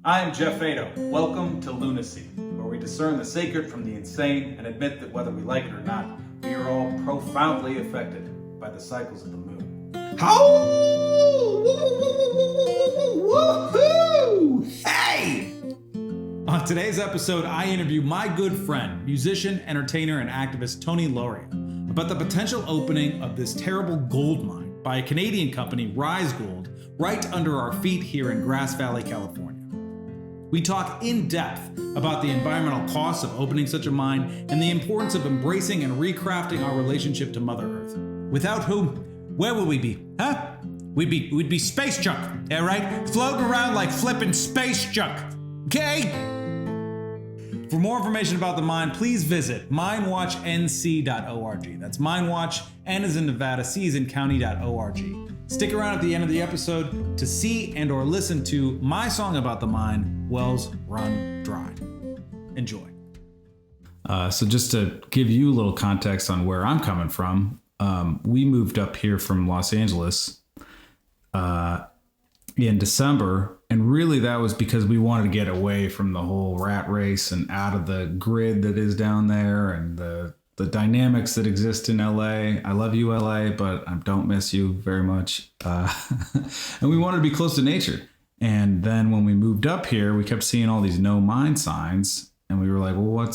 I'm Geoff Eido. Welcome to Lunacy, where we discern the sacred from the insane and admit that whether we like it or not, we are all profoundly affected by the cycles of the moon. Woohoo! Hey! On today's episode, I interview my good friend, musician, entertainer, and activist Tony Lauria about the potential opening of this terrible gold mine by a Canadian company, Rise Gold, right under our feet here in Grass Valley, California. We talk in depth about the environmental costs of opening such a mine and the importance of embracing and recrafting our relationship to Mother Earth. Without whom, where would we be? Huh? We'd be space junk, yeah, right? Floating around like flippin' space junk, okay? For more information about the mine, please visit minewatchnc.org. That's minewatch, N as in Nevada, C as in county.org. Stick around at the end of the episode to see and or listen to my song about the mine, Wells Run Dry. Enjoy. So just to give you a little context on where I'm coming from, we moved up here from Los Angeles in December, and really that was because we wanted to get away from the whole rat race and out of the grid that is down there and the dynamics that exist in LA. I love you, LA, but I don't miss you very much. And we wanted to be close to nature. And then when we moved up here, we kept seeing all these no mine signs, and we were like, well,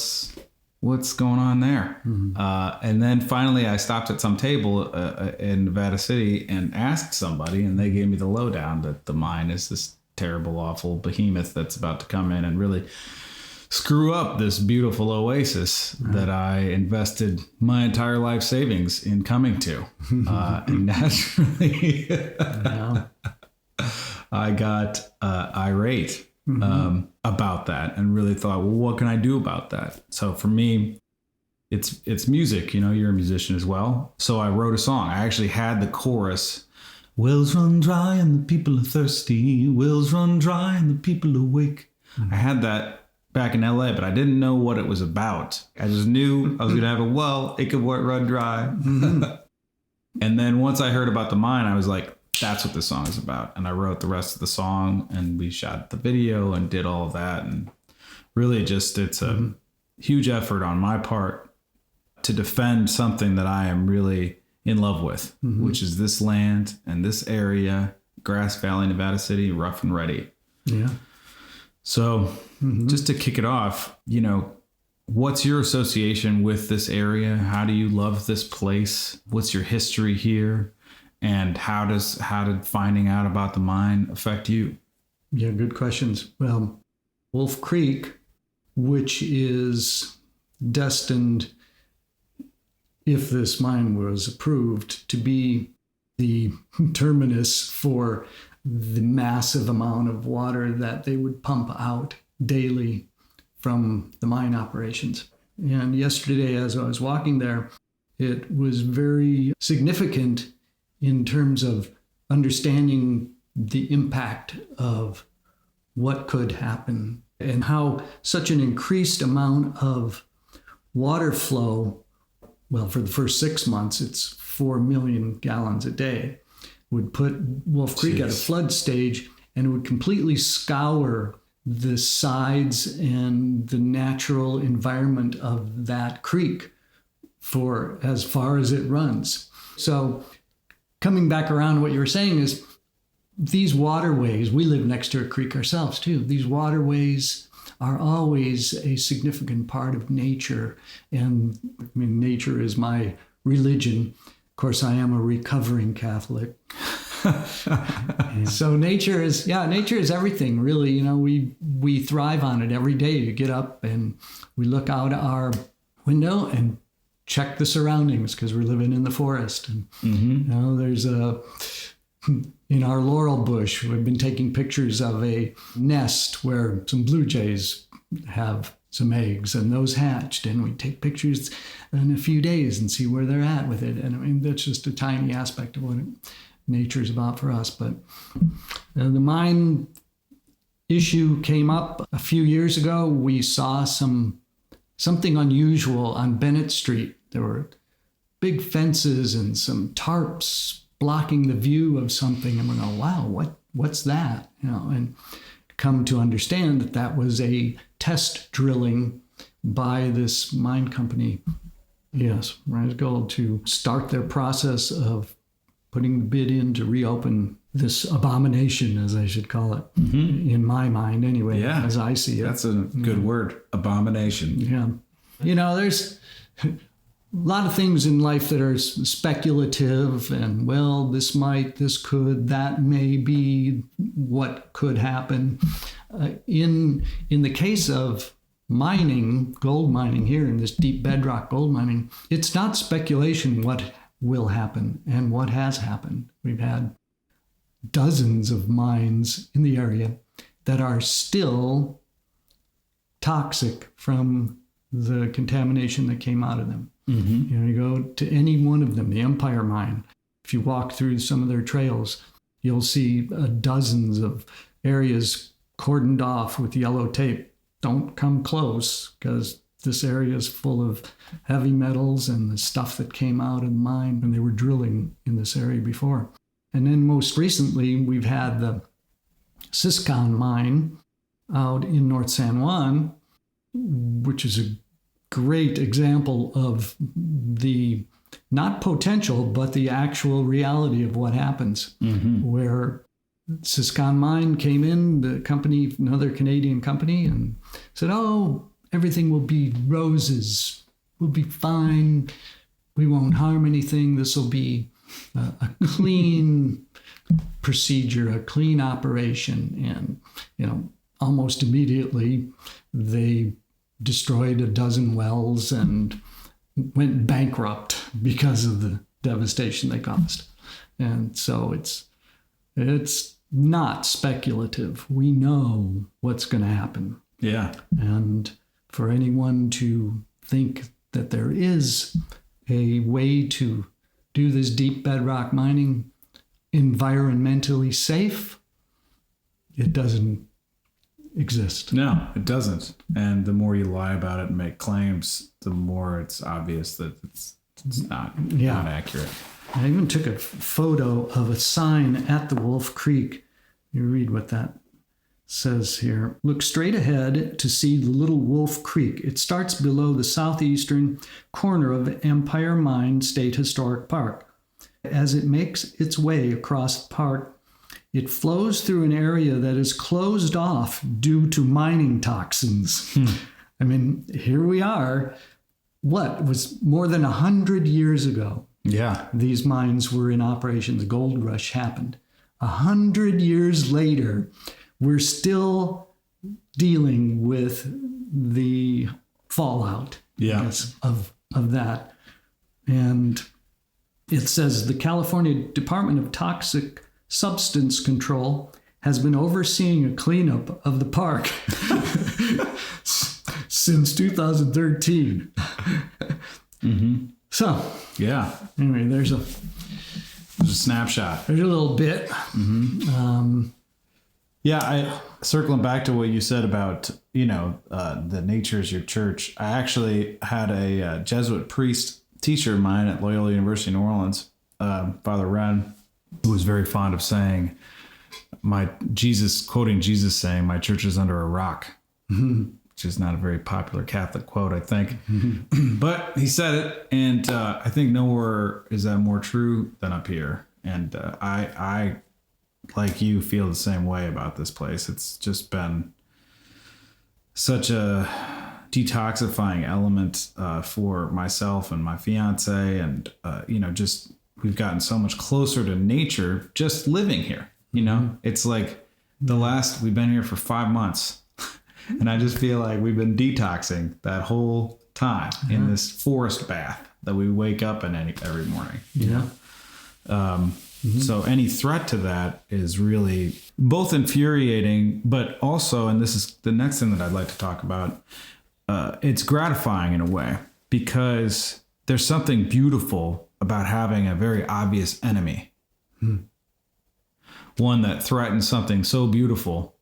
what's going on there? Mm-hmm. And then finally I stopped at some table in Nevada City and asked somebody, and they gave me the lowdown that the mine is this terrible, awful behemoth that's about to come in and really screw up this beautiful oasis that I invested my entire life savings in coming to. And naturally, I got irate about that and really thought, well, what can I do about that? So for me, it's music. You know, you're a musician as well. So I wrote a song. I actually had the chorus, wells run dry and the people are thirsty. Wells run dry and the people awake. I had that back in LA, but I didn't know what it was about. I just knew I was going to have a well, it could run dry. And then once I heard about the mine, I was like, that's what this song is about. And I wrote the rest of the song, and we shot the video and did all of that. And really just, it's a huge effort on my part to defend something that I am really in love with, which is this land and this area, Grass Valley, Nevada City, rough and ready. Yeah. So just to kick it off, you know, what's your association with this area? How do you love this place? What's your history here? And how did finding out about the mine affect you? Yeah, good questions. Well, Wolf Creek, which is destined, if this mine was approved, to be the terminus for the massive amount of water that they would pump out daily from the mine operations. And yesterday, as I was walking there, it was very significant in terms of understanding the impact of what could happen and how such an increased amount of water flow, well, for the first 6 months, it's 4 million gallons a day, would put Wolf Creek at a flood stage, and it would completely scour the sides and the natural environment of that creek for as far as it runs. So coming back around to what you were saying is these waterways, we live next to a creek ourselves too. These waterways are always a significant part of nature. And I mean, nature is my religion. Of course, I am a recovering Catholic. So nature is everything, really. You know, we thrive on it every day. You get up and we look out our window and check the surroundings because we're living in the forest. And you know, there's in our laurel bush, we've been taking pictures of a nest where some blue jays have some eggs, and those hatched, and we take pictures in a few days and see where they're at with it. And I mean, that's just a tiny aspect of what nature is about for us. But the mine issue came up a few years ago. We saw something unusual on Bennett Street. There were big fences and some tarps blocking the view of something, and we're going, wow, what's that? You know, and come to understand that that was a test drilling by this mine company. Yes, Rise Gold, to start their process of putting the bid in to reopen this abomination, as I should call it, in my mind anyway, as I see it. That's a good word, abomination. Yeah. You know, there's a lot of things in life that are speculative and, well, this might, this could, that may be what could happen. In the case of mining, gold mining here in this deep bedrock gold mining, it's not speculation what will happen and what has happened. We've had dozens of mines in the area that are still toxic from the contamination that came out of them. You know, you go to any one of them, the Empire Mine, if you walk through some of their trails, you'll see dozens of areas cordoned off with yellow tape. Don't come close, because this area is full of heavy metals and the stuff that came out of the mine when they were drilling in this area before. And then most recently, we've had the Siscon mine out in North San Juan, which is a great example of the not potential, but the actual reality of what happens, where Siscon Mine came in, the company, another Canadian company, and said, oh, everything will be roses. We'll be fine. We won't harm anything. This will be a clean procedure, a clean operation. And, you know, almost immediately they destroyed a dozen wells and went bankrupt because of the devastation they caused. And so it's not speculative. We know what's going to happen. Yeah. And for anyone to think that there is a way to do this deep bedrock mining environmentally safe, it doesn't exist. No, it doesn't. And the more you lie about it and make claims, the more it's obvious that it's not accurate. I even took a photo of a sign at the Wolf Creek. You read what that says here. Look straight ahead to see the Little Wolf Creek. It starts below the southeastern corner of Empire Mine State Historic Park. As it makes its way across the park, it flows through an area that is closed off due to mining toxins. I mean, here we are. What, it was more than 100 years ago. Yeah. These mines were in operation. The gold rush happened. 100 years later, we're still dealing with the fallout of that. And it says the California Department of Toxic Substance Control has been overseeing a cleanup of the park since 2013. So, anyway, there's a snapshot. There's a little bit. Circling back to what you said about, the nature is your church. I actually had a Jesuit priest teacher of mine at Loyola University in New Orleans, Father Wren, who was very fond of saying, quoting Jesus saying, my church is under a rock, which is not a very popular Catholic quote, I think. But he said it, and I think nowhere is that more true than up here. And I, like you, feel the same way about this place. It's just been such a detoxifying element for myself and my fiance, and just we've gotten so much closer to nature just living here. It's like we've been here for 5 months, and I just feel like we've been detoxing that whole time in this forest bath that we wake up in every morning. So any threat to that is really both infuriating, but also, and this is the next thing that I'd like to talk about, it's gratifying in a way, because there's something beautiful about having a very obvious enemy. One that threatens something so beautiful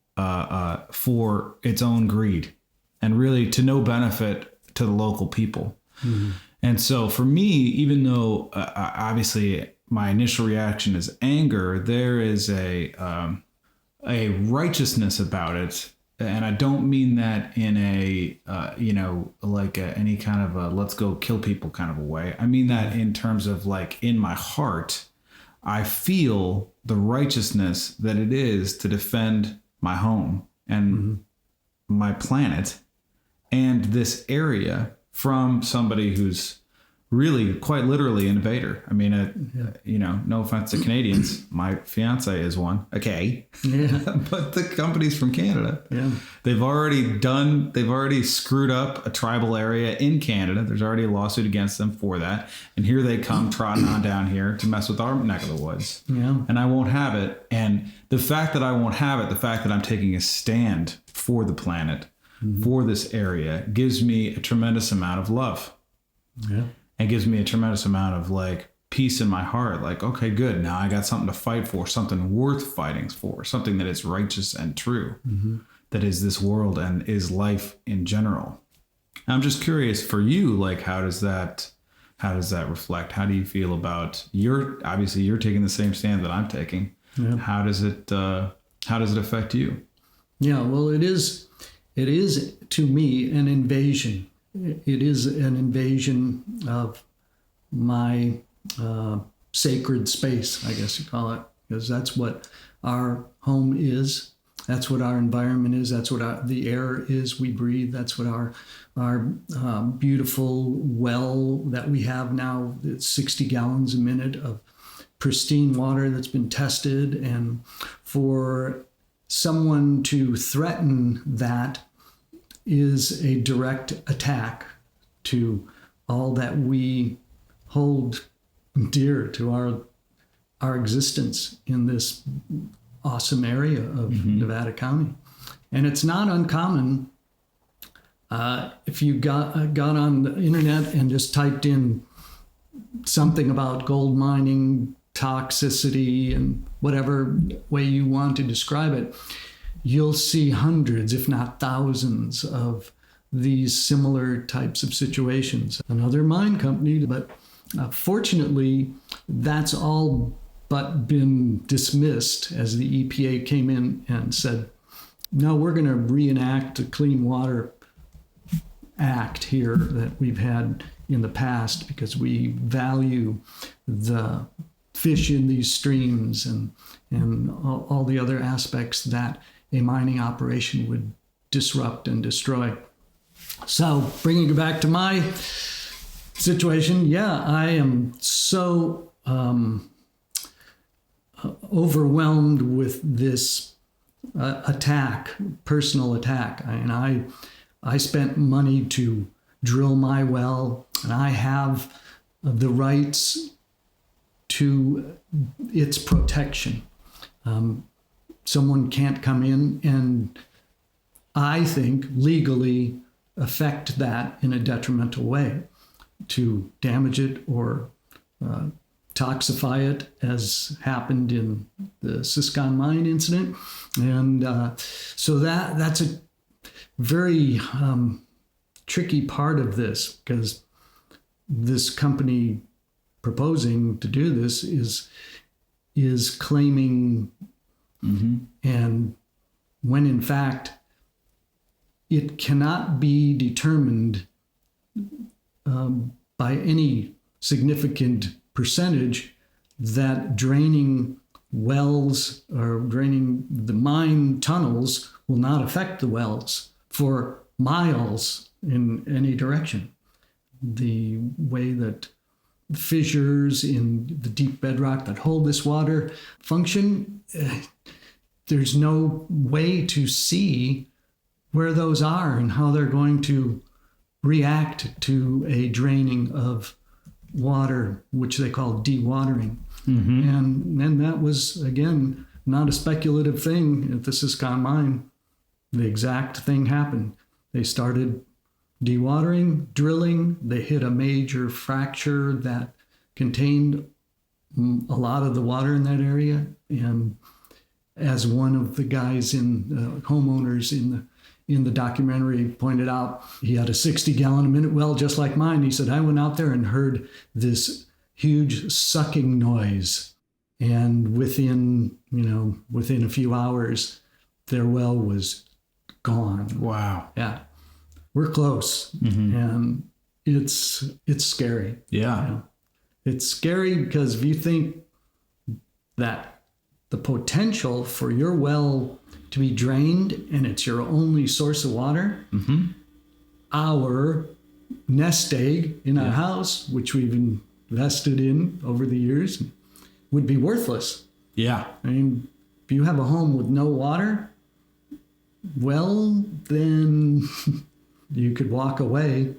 for its own greed and really to no benefit to the local people. And so for me, even though obviously my initial reaction is anger, there is a a righteousness about it. And I don't mean that in a, any kind of a let's go kill people kind of a way. I mean that in terms of like in my heart, I feel the righteousness that it is to defend my home and my planet and this area from somebody who's really quite literally an invader. I mean, no offense to Canadians. My fiance is one. Okay. Yeah. But the company's from Canada. Yeah. They've already screwed up a tribal area in Canada. There's already a lawsuit against them for that. And here they come trotting on down here to mess with our neck of the woods. Yeah. And I won't have it. And the fact that I won't have it, the fact that I'm taking a stand for the planet, for this area, gives me a tremendous amount of love. Yeah. It gives me a tremendous amount of like peace in my heart. Like, okay, good. Now I got something to fight for, something worth fighting for, something that is righteous and true, that is this world and is life in general. I'm just curious for you, like, how does that reflect? How do you feel about obviously you're taking the same stand that I'm taking. Yeah. How does it affect you? Yeah, well, it is to me an invasion. It is an invasion of my sacred space, I guess you call it, because that's what our home is. That's what our environment is. That's what the air is we breathe. That's what our beautiful well that we have now, it's 60 gallons a minute of pristine water that's been tested. And for someone to threaten that is a direct attack to all that we hold dear to our existence in this awesome area of Nevada County. And it's not uncommon if you got on the internet and just typed in something about gold mining, toxicity, and whatever way you want to describe it, you'll see hundreds, if not thousands, of these similar types of situations. Another mine company, but fortunately, that's all but been dismissed as the EPA came in and said, no, we're going to reenact the Clean Water Act here that we've had in the past because we value the fish in these streams and all the other aspects that a mining operation would disrupt and destroy. So bringing it back to my situation, yeah, I am so overwhelmed with this personal attack. And I spent money to drill my well, and I have the rights to its protection. Someone can't come in and, I think, legally affect that in a detrimental way to damage it or toxify it, as happened in the Siscon mine incident. And so that's a very tricky part of this, because this company proposing to do this is claiming, and when in fact it cannot be determined by any significant percentage that draining wells or draining the mine tunnels will not affect the wells for miles in any direction. The way that fissures in the deep bedrock that hold this water function, there's no way to see where those are and how they're going to react to a draining of water, which they call dewatering. And then that was, again, not a speculative thing at the Siscon mine. The exact thing happened. They started dewatering, drilling. They hit a major fracture that contained a lot of the water in that area. And as one of the guys homeowners in the documentary pointed out, he had a 60-gallon-a-minute well just like mine. He said, I went out there and heard this huge sucking noise. And within a few hours, their well was gone. Wow. Yeah. We're close. And it's scary. Yeah. You know? It's scary because if you think that the potential for your well to be drained and it's your only source of water, our nest egg in our house, which we've invested in over the years, would be worthless. Yeah. I mean, if you have a home with no water, well, then you could walk away.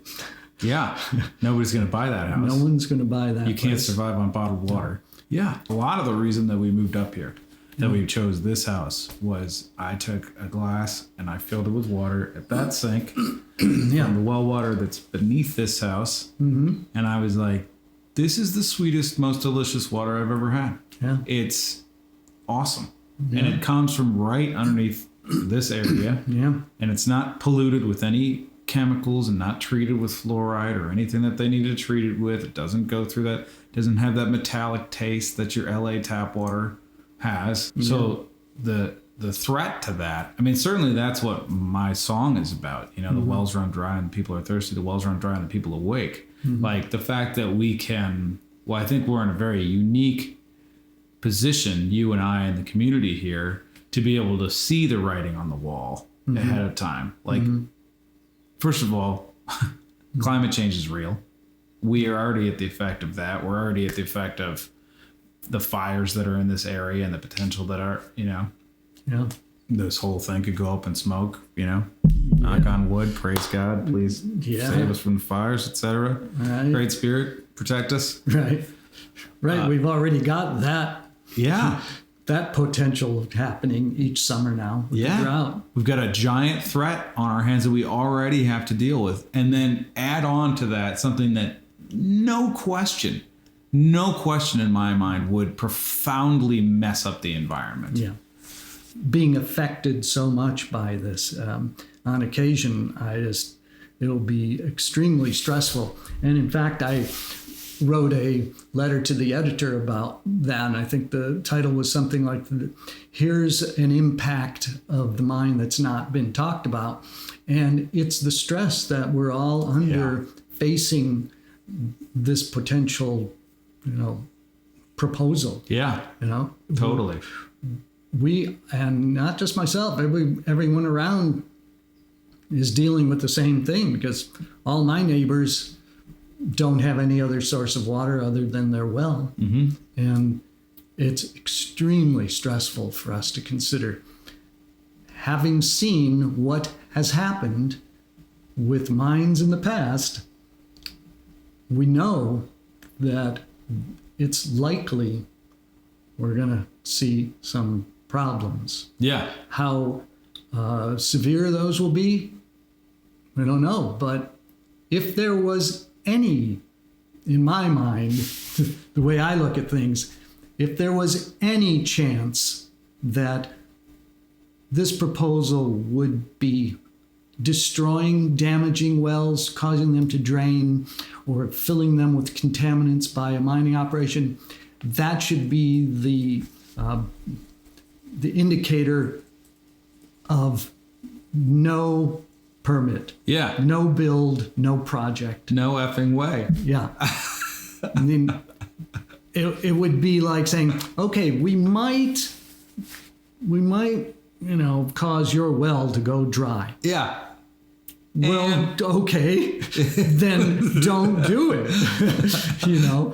Yeah. Nobody's going to buy that house. No one's going to buy that. You can't place. survive on bottled water. Yeah. A lot of the reason that we moved up here, that we chose this house, was I took a glass and I filled it with water at that sink from the well water that's beneath this house. And I was like, this is the sweetest, most delicious water I've ever had. Yeah. It's awesome. And it comes from right underneath this area. Yeah. And it's not polluted with any chemicals and not treated with fluoride or anything that they need to treat it with. It doesn't go through that, doesn't have that metallic taste that your LA tap water has. So the threat to that, I mean, certainly that's what my song is about. You know, the wells run dry and the people are thirsty, the wells run dry and the people awake. Like the fact that we can, well, I think we're in a very unique position, you and I in the community here, to be able to see the writing on the wall ahead of time. Like, first of all, climate change is real. We are already at the effect of that. We're already at the effect of the fires that are in this area and the potential that are, you know, this whole thing could go up in smoke, you know, knock on wood, praise God, please save us from the fires, etc. Right. Great Spirit, protect us. Right. We've already got that. Yeah. That potential happening each summer now. With the drought. We've got a giant threat on our hands that we already have to deal with. And then add on to that something that no question in my mind would profoundly mess up the environment. Yeah. Being affected so much by this, on occasion, it'll be extremely stressful. And in fact, I wrote a letter to the editor about that. And I think the title was something like, here's an impact of the mine that's not been talked about. And it's the stress that we're all under facing this potential, proposal. Yeah. Totally. We, and not just myself, everyone around is dealing with the same thing, because all my neighbors don't have any other source of water other than their well. And it's extremely stressful for us to consider. Having seen what has happened with mines in the past, we know that it's likely we're going to see some problems. Yeah. How severe those will be, I don't know. But if there was any, in my mind, the way I look at things, if there was any chance that this proposal would be destroying, damaging wells, causing them to drain, or filling them with contaminants by a mining operation, that should be the indicator of no permit. Yeah. No build, no project. No effing way. Yeah. I mean, it would be like saying, okay, we might, cause your well to go dry. Yeah. Well, okay, then don't do it.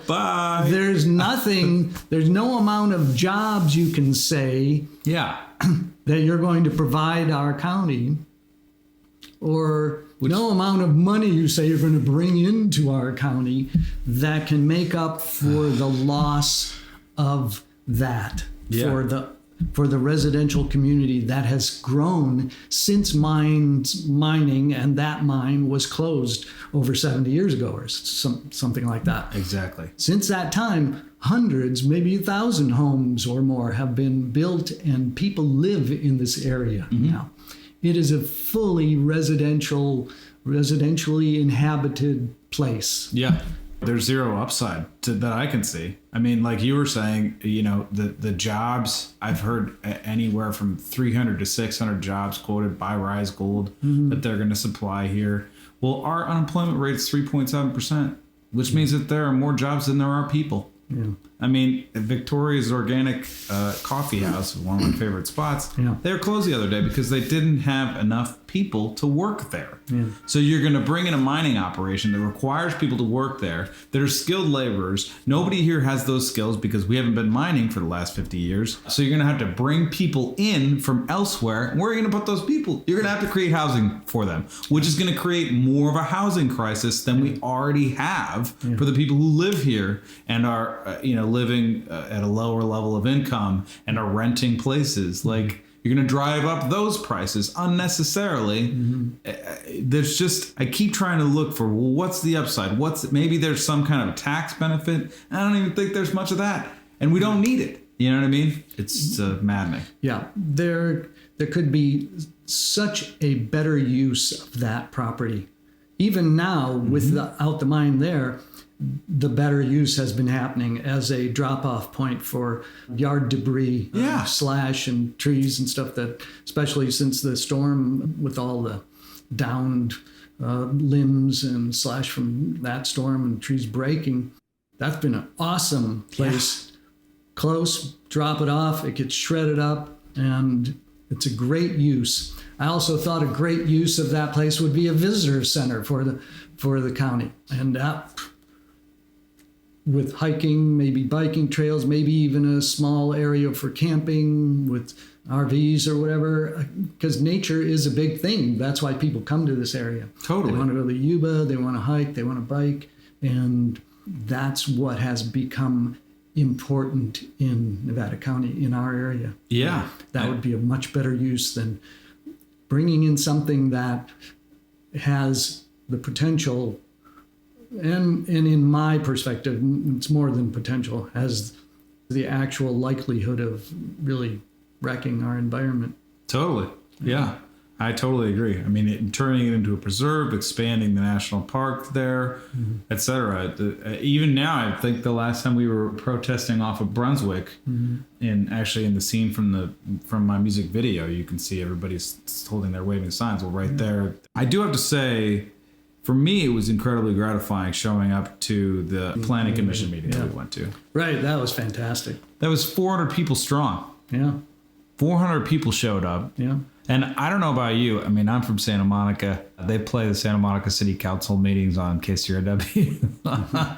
Bye. There's no amount of jobs you can say that you're going to provide our county, or no amount of money you say you're going to bring into our county that can make up for the loss of that, for the residential community that has grown since mining, and that mine was closed over 70 years ago or something like that. Exactly. Since that time, hundreds, maybe 1,000 homes or more have been built, and people live in this area now. It is a fully residentially inhabited place. Yeah. There's zero upside that I can see. I mean, like you were saying, the jobs, I've heard anywhere from 300 to 600 jobs quoted by Rise Gold that they're going to supply here. Well, our unemployment rate is 3.7%, which means that there are more jobs than there are people. Yeah. I mean, Victoria's Organic Coffee House, one of my favorite spots, they were closed the other day because they didn't have enough people to work there. Yeah. So you're going to bring in a mining operation that requires people to work there that are skilled laborers. Nobody here has those skills because we haven't been mining for the last 50 years. So you're going to have to bring people in from elsewhere. Where are you going to put those people? You're going to have to create housing for them, which is going to create more of a housing crisis than we already have for the people who live here and are, living at a lower level of income and are renting places. Like, you're going to drive up those prices unnecessarily. There's just, I keep trying to look for, well, what's the upside? Maybe there's some kind of tax benefit. I don't even think there's much of that. And we don't need it. You know what I mean? It's maddening. Yeah. There could be such a better use of that property. Even now, without the mine there, the better use has been happening as a drop-off point for yard debris, slash and trees and stuff that, especially since the storm with all the downed limbs and slash from that storm and trees breaking, that's been an awesome place. Close, drop it off, it gets shredded up, and it's a great use. I also thought a great use of that place would be a visitor center for the county. And that, with hiking, maybe biking trails, maybe even a small area for camping with RVs or whatever, because nature is a big thing. That's why people come to this area. Totally. They want to go to Yuba, they want to hike, they want to bike, and that's what has become important in Nevada County, in our area. Yeah. That would be a much better use than bringing in something that has the potential, and in my perspective, it's more than potential, has the actual likelihood of really wrecking our environment. Totally. Yeah. I totally agree. I mean, turning it into a preserve, expanding the national park there, et cetera. Even now, I think the last time we were protesting off of Brunswick, in the scene from my music video, you can see everybody's holding their waving signs. Well, right there. I do have to say, for me, it was incredibly gratifying showing up to the Planning Commission meeting that we went to. Right. That was fantastic. That was 400 people strong. Yeah. 400 people showed up. Yeah. And I don't know about you. I mean, I'm from Santa Monica. They play the Santa Monica City Council meetings on KCRW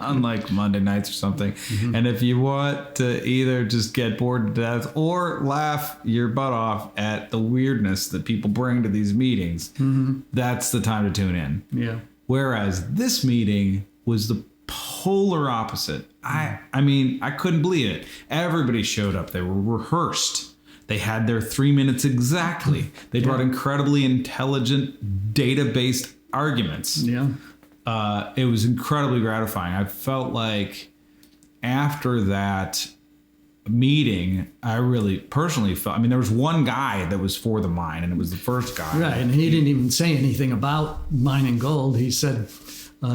on like Monday nights or something. And if you want to either just get bored to death or laugh your butt off at the weirdness that people bring to these meetings, that's the time to tune in. Yeah. Whereas this meeting was the polar opposite. I mean, I couldn't believe it. Everybody showed up. They were rehearsed. They had their 3 minutes exactly. They brought incredibly intelligent, data-based arguments. Yeah. It was incredibly gratifying. I felt like after that meeting, I really personally felt, I mean, there was one guy that was for the mine, and it was the first guy. Right, and he didn't even say anything about mining gold. He said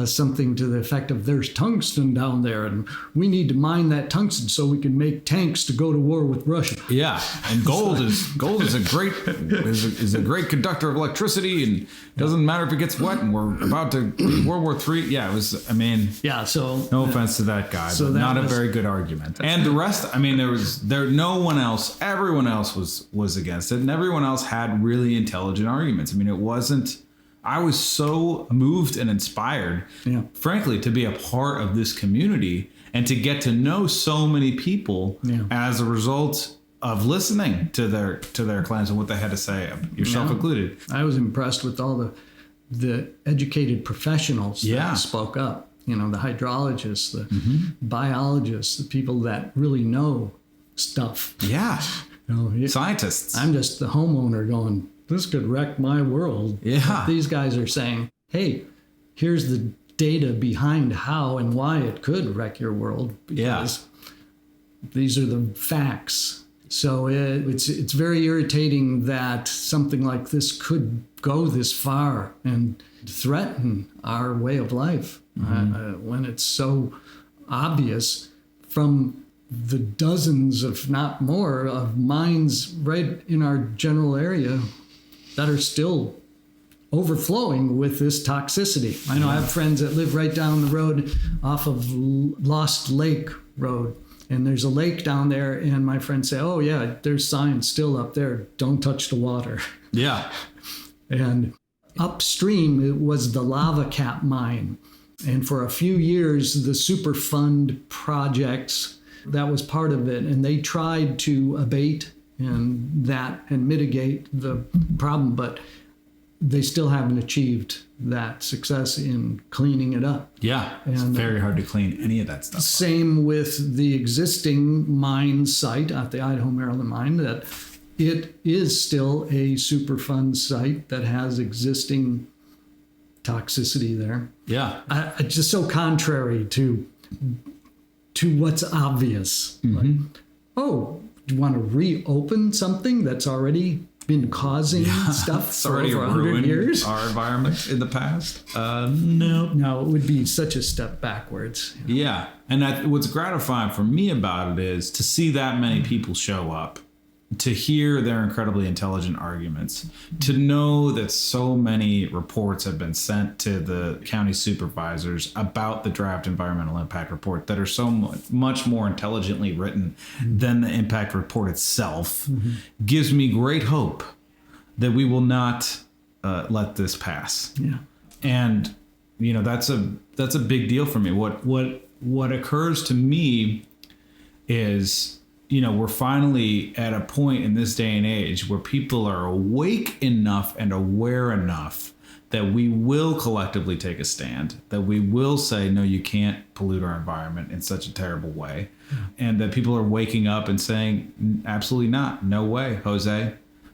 something to the effect of, there's tungsten down there, and we need to mine that tungsten so we can make tanks to go to war with Russia. Yeah, and gold is a great conductor of electricity, and doesn't matter if it gets wet, and we're about to World War III. Yeah, it was. I mean, So no offense to that guy, so but that not was a very good argument. And the rest, I mean, no one else. Everyone else was against it, and everyone else had really intelligent arguments. I mean, it wasn't. I was so moved and inspired, frankly, to be a part of this community and to get to know so many people as a result of listening to their claims and what they had to say, yourself included. I was impressed with all the educated professionals that spoke up. You know, the hydrologists, the biologists, the people that really know stuff. Yeah, You know, scientists. I'm just the homeowner going, this could wreck my world. Yeah. These guys are saying, hey, here's the data behind how and why it could wreck your world. Because these are the facts. So it's very irritating that something like this could go this far and threaten our way of life when it's so obvious from the dozens, if not more, of mines right in our general area that are still overflowing with this toxicity. I know I have friends that live right down the road off of Lost Lake Road. And there's a lake down there, and my friends say, oh, yeah, there's signs still up there. Don't touch the water. Yeah. And upstream, it was the lava cap mine. And for a few years, the Superfund projects, that was part of it. And they tried to abate and mitigate the problem, but they still haven't achieved that success in cleaning it up. Yeah, it's very hard to clean any of that stuff. Same with the existing mine site at the Idaho Maryland mine, that it is still a Superfund site that has existing toxicity there. Yeah. Just so contrary to what's obvious. Like, oh, do you want to reopen something that's already been causing stuff It's for already over 100 ruined years? our environment in the past. No, it would be such a step backwards. Yeah, and what's gratifying for me about it is to see that many people show up, to hear their incredibly intelligent arguments, to know that so many reports have been sent to the county supervisors about the draft environmental impact report that are so much more intelligently written than the impact report itself, gives me great hope that we will not let this pass. Yeah. And that's a big deal for me. What occurs to me is, we're finally at a point in this day and age where people are awake enough and aware enough that we will collectively take a stand, that we will say, no, you can't pollute our environment in such a terrible way. And that people are waking up and saying, absolutely not. No way, Jose.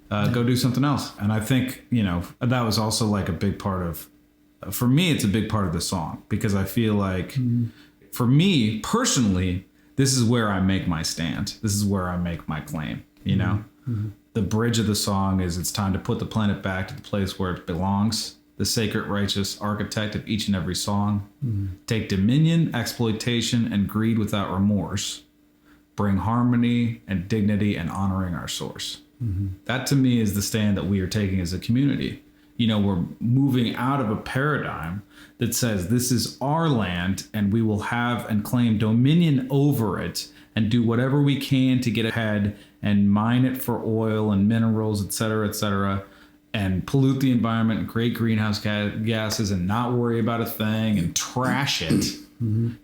Go do something else. And I think, that was also like a big part of, for me, it's a big part of the song, because I feel like for me personally, this is where I make my stand. This is where I make my claim, The bridge of the song is, it's time to put the planet back to the place where it belongs. The sacred, righteous architect of each and every song. Take dominion, exploitation, and greed without remorse. Bring harmony and dignity and honoring our source. That to me is the stand that we are taking as a community. We're moving out of a paradigm that says this is our land and we will have and claim dominion over it and do whatever we can to get ahead and mine it for oil and minerals, et cetera, and pollute the environment and create greenhouse gases and not worry about a thing and trash it,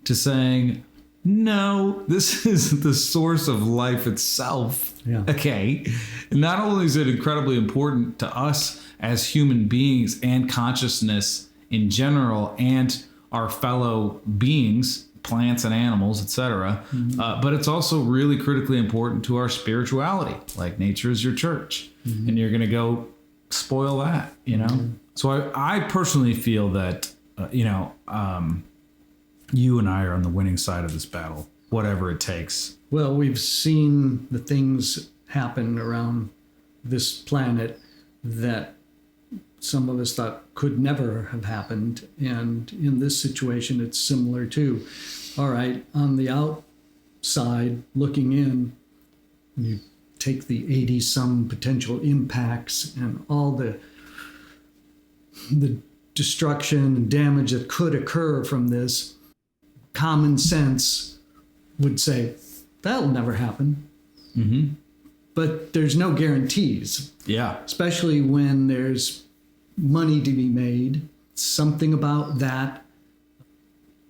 to saying, no, this is the source of life itself. Yeah. Okay. And not only is it incredibly important to us as human beings and consciousness in general and our fellow beings, plants and animals, etc., but it's also really critically important to our spirituality. Like, nature is your church, and you're going to go spoil that, So I personally feel that, you and I are on the winning side of this battle, whatever it takes. Well, we've seen the things happen around this planet that some of us thought could never have happened. And in this situation, it's similar too. All right, on the outside, looking in, you take the 80-some potential impacts and all the destruction and damage that could occur from this. Common sense would say, that'll never happen. But there's no guarantees. Yeah. Especially when there's money to be made. Something about that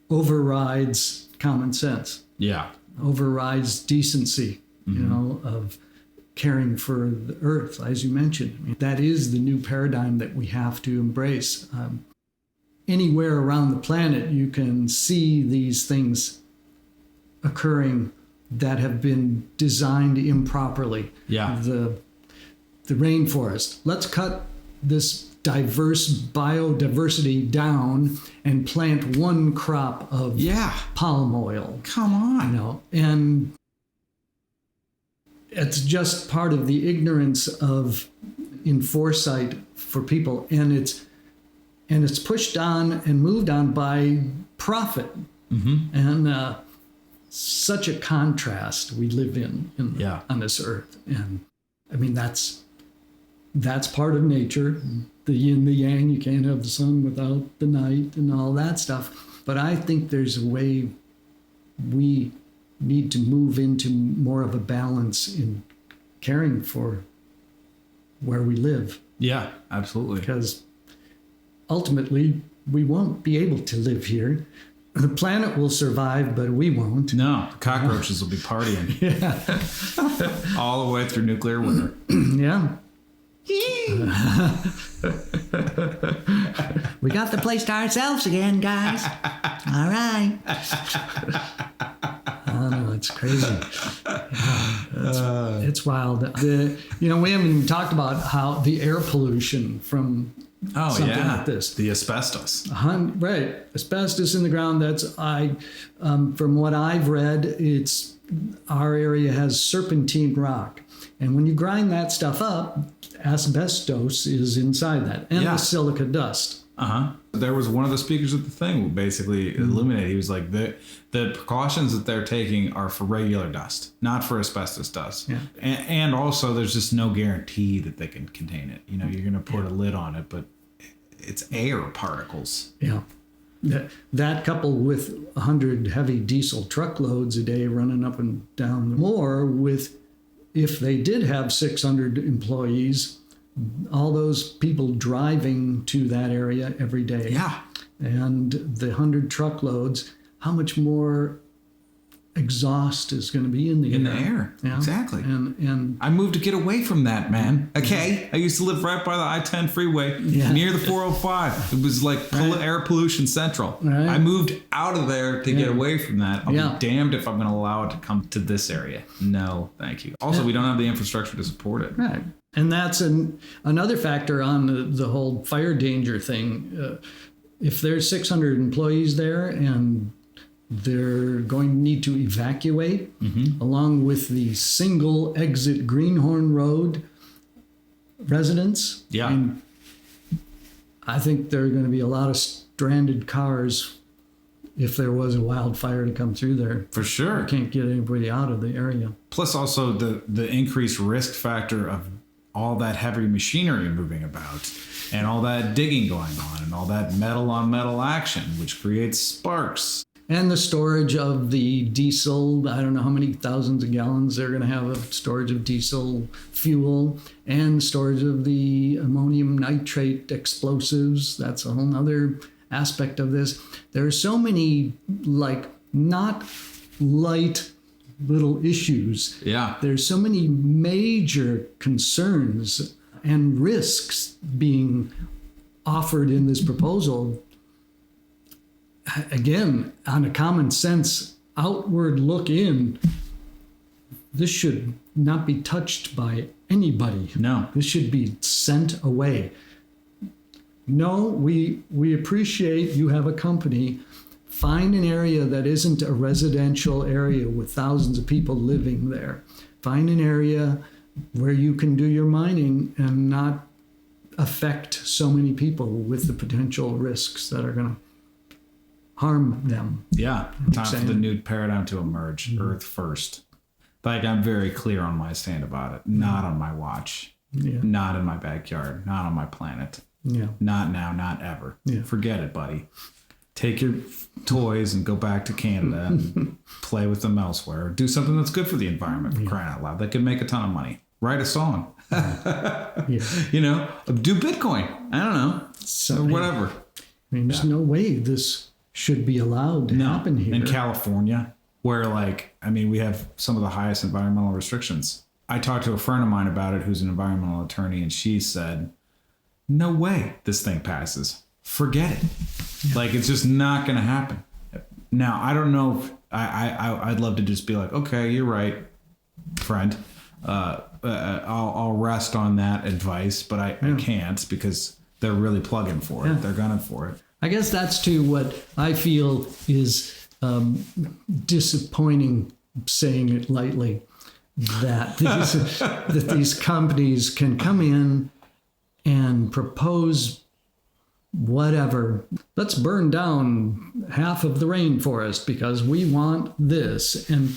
overrides common sense. Yeah. Overrides decency, of caring for the earth, as you mentioned. That is the new paradigm that we have to embrace. Anywhere around the planet, you can see these things occurring that have been designed improperly. Yeah. The rainforest. Let's cut this diverse biodiversity down and plant one crop of palm oil. Come on. And it's just part of the ignorance of in foresight for people, and it's pushed on and moved on by profit, and such a contrast we live in on this earth. And I mean, that's part of nature, the yin, the yang. You can't have the sun without the night and all that stuff. But I think there's a way we need to move into more of a balance in caring for where we live. Yeah, absolutely. Because ultimately, we won't be able to live here. The planet will survive, but we won't. No, the cockroaches will be partying. Yeah. All the way through nuclear winter. Yeah. We got the place to ourselves again, guys. All right. Oh, no, it's crazy. Yeah, it's wild. We haven't even talked about how the air pollution from something like this. The asbestos. Right. Asbestos in the ground. From what I've read, our area has serpentine rock. And when you grind that stuff up, asbestos is inside that, and the silica dust. There was one of the speakers at the thing who basically illuminated. He was like, the precautions that they're taking are for regular dust, not for asbestos dust. Yeah. And also, there's just no guarantee that they can contain it. You're going to put a lid on it, but it's air particles. Yeah. That coupled with 100 heavy diesel truckloads a day running up and down, more with, if they did have 600 employees, all those people driving to that area every day. Yeah. And the 100 truckloads, how much more exhaust is going to be in the air? Yeah, exactly. And I moved to get away from that, man. Okay. I used to live right by the I-10 freeway, near the 405. It was like air pollution central. Right. I moved out of there to get away from that. I'll be damned if I'm going to allow it to come to this area. No, thank you. Also, we don't have the infrastructure to support it. Right. And that's another factor on the whole fire danger thing. If there's 600 employees there and they're going to need to evacuate, along with the single exit Greenhorn Road residents. Yeah. And I think there are going to be a lot of stranded cars if there was a wildfire to come through there. For sure. You can't get anybody out of the area. Plus also the increased risk factor of all that heavy machinery moving about and all that digging going on and all that metal on metal action, which creates sparks. And the storage of the diesel, I don't know how many thousands of gallons they're going to have of storage of diesel fuel, and storage of the ammonium nitrate explosives. That's a whole other aspect of this. There are so many, not light little issues. Yeah. There's so many major concerns and risks being offered in this proposal. Again, on a common sense, outward look in, this should not be touched by anybody. No. This should be sent away. No, we appreciate you have a company. Find an area that isn't a residential area with thousands of people living there. Find an area where you can do your mining and not affect so many people with the potential risks that are going to harm them. Yeah. Time for the new paradigm to emerge. Earth first. I'm very clear on my stand about it. Not on my watch. Yeah. Not in my backyard. Not on my planet. Yeah. Not now, not ever. Yeah. Forget it, buddy. Take your toys and go back to Canada and play with them elsewhere. Do something that's good for the environment, for crying out loud. That could make a ton of money. Write a song. Do Bitcoin. I don't know. Or whatever. I mean, there's no way this should be allowed to happen here. In California, where we have some of the highest environmental restrictions. I talked to a friend of mine about it who's an environmental attorney, and she said, no way this thing passes. Forget it. Yeah. It's just not going to happen. Now, I don't know if I'd love to just be like, okay, you're right, friend. I'll rest on that advice, but I can't because they're really plugging for it. They're gunning for it. I guess that's what I feel is disappointing, saying it lightly. that these companies can come in and propose whatever. Let's burn down half of the rainforest because we want this. And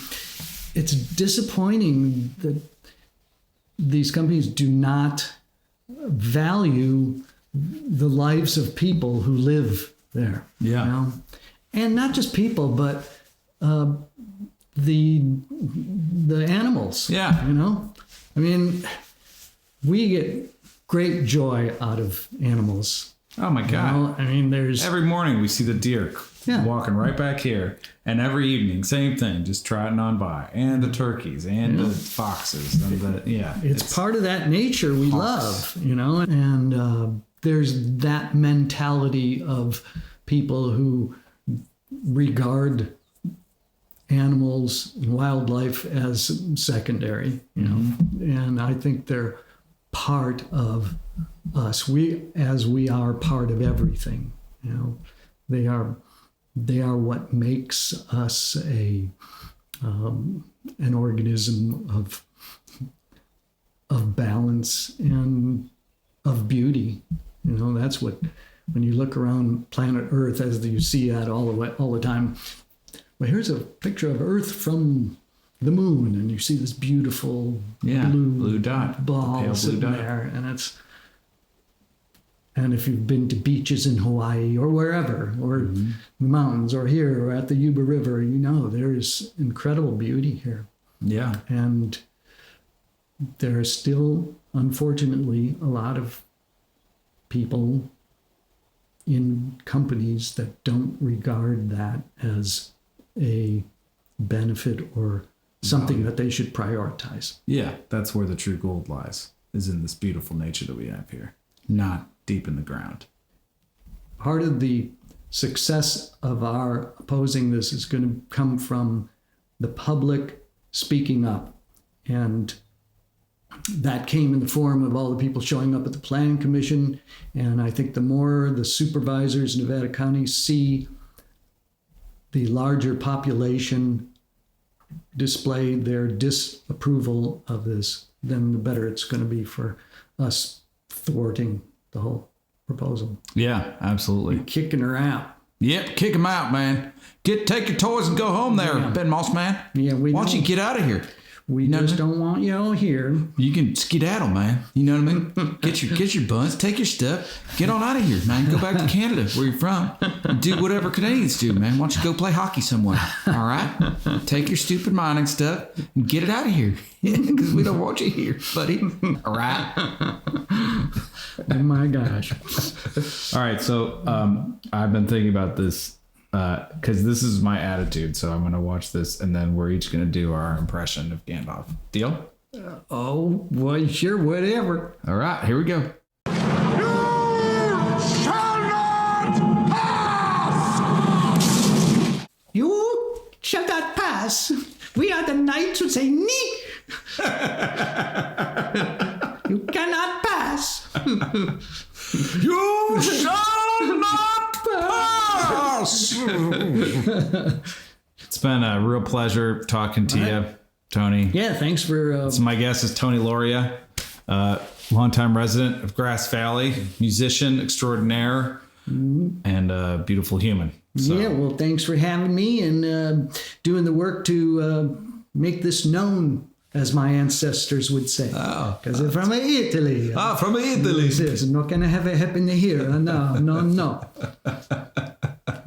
it's disappointing that these companies do not value the lives of people who live there. Yeah. You know? And not just people, but the animals. Yeah. You know? I mean, we get great joy out of animals. Oh my God. You know? I mean, there's Every morning we see the deer walking right back here. And every evening, same thing, just trotting on by. And the turkeys and the foxes. And it's part of that nature we love, you know? And there's that mentality of people who regard animals and wildlife as secondary, you know? And I think they're part of us. We are part of everything, you know? They are what makes us an organism of balance and of beauty. You know, that's what, when you look around planet Earth, as you see that all the time. Well, here's a picture of Earth from the moon, and you see this beautiful blue dot, ball pale sitting blue dot there, and if you've been to beaches in Hawaii or wherever, or the mountains, or here, or at the Yuba River, you know, there's incredible beauty here. Yeah. And there are still, unfortunately, a lot of people in companies that don't regard that as a benefit or something that they should prioritize. Yeah, that's where the true gold lies, is in this beautiful nature that we have here, not deep in the ground. Part of the success of our opposing this is going to come from the public speaking up. And that came in the form of all the people showing up at the Planning Commission. And I think the more the supervisors in Nevada County see the larger population display their disapproval of this, then the better it's going to be for us thwarting the whole proposal. Yeah, absolutely. Kicking her out. Yep, kick them out, man. Take your toys and go home there, Ben Moss man. Yeah, why don't you get out of here? We just don't want you all here. You can skedaddle, man. You know what I mean? Get your buns, take your stuff, get on out of here, man. Go back to Canada, where you're from, and do whatever Canadians do, man. Why don't you go play hockey somewhere? All right? Take your stupid mining stuff and get it out of here, because we don't want you here, buddy. All right? Oh my gosh. All right, so I've been thinking about this because this is my attitude. So I'm going to watch this, and then we're each going to do our impression of Gandalf. Deal? Oh, well, sure, whatever. All right, here we go. You shall not pass! You shall not pass. We are the knights who say nee. You cannot pass. You shall not pass! It's been a real pleasure talking to you, Tony. Yeah, thanks for... So my guest is Tony Lauria, longtime resident of Grass Valley, musician extraordinaire, and a beautiful human. So. Yeah, well, thanks for having me and doing the work to make this known, as my ancestors would say. Because they're from Italy. From Italy. This is not going to have it happen here. No.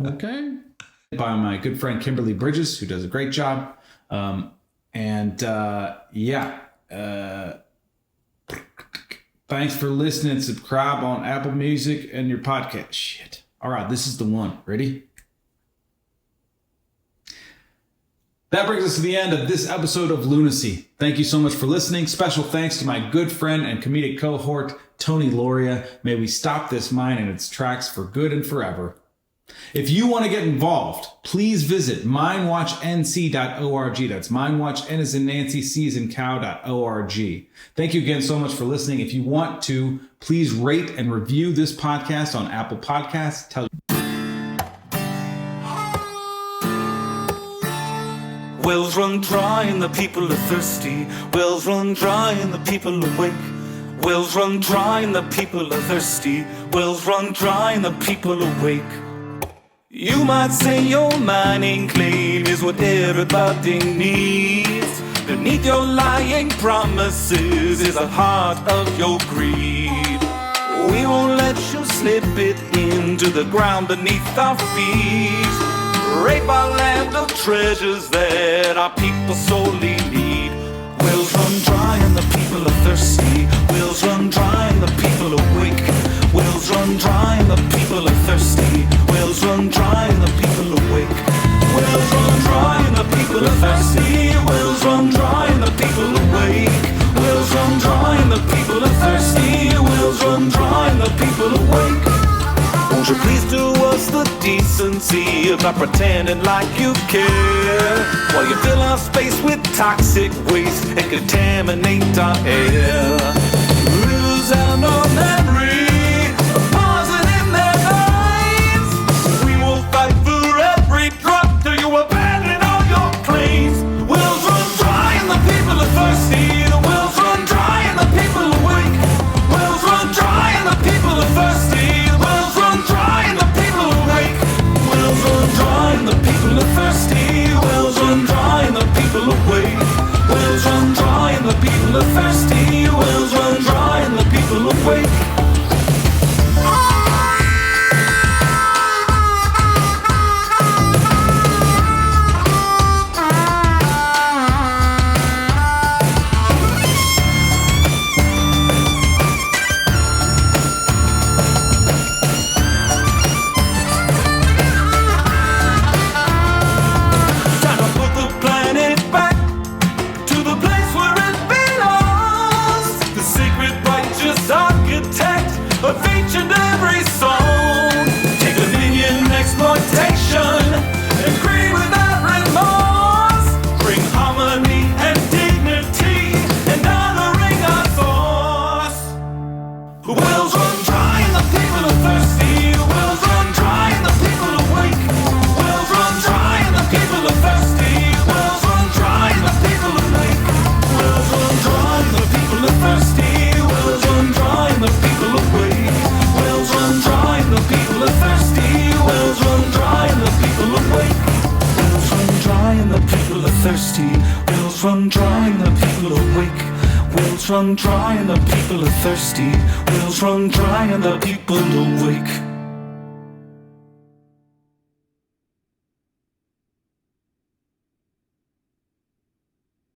Okay. By my good friend Kimberly Bridges, who does a great job. Thanks for listening. Subscribe on Apple Music and your podcast. Shit. All right, this is the one. Ready? That brings us to the end of this episode of Lunacy. Thank you so much for listening. Special thanks to my good friend and comedic cohort, Tony Lauria. May we stop this mine in its tracks for good and forever. If you want to get involved, please visit mindwatchnc.org. That's mindwatch, N as in Nancy, C as in cow.org. Thank you again so much for listening. If you want to, please rate and review this podcast on Apple Podcasts. Tell Wells run dry and the people are thirsty. Wells run dry and the people awake. Wells run dry and the people are thirsty. Wells run dry and the people awake. You might say your mining claim is what everybody needs. Beneath your lying promises is the heart of your greed. We won't let you slip it into the ground beneath our feet. Rape our land of treasures that our people sorely need. Wells run dry and the people are thirsty. Wells run dry and the people awake. Wells run dry and the people are thirsty. Wells run dry and the people awake. Wells run dry and the people are thirsty. Wells run dry and the people awake. Wells run dry and the people are thirsty. Wells run dry and the people awake. Won't you please do us the decency of not pretending like you care, while you fill our space with toxic waste and contaminate our air. Lose out no memory of pausing in their lives. We will fight for every drop till you abandon all your claims. Wells run dry and the people are thirsty. The wells run dry and the people awake. Wells run dry and the people are thirsty. The wells run dry and the people awake. Wells run dry and the people are thirsty. Wells run dry and the people awake. Wells run dry and the people are thirsty. Wells run dry and the people awake. Wells run dry and the people awake. Wells run dry and the people are thirsty. Wells run dry and the people awake.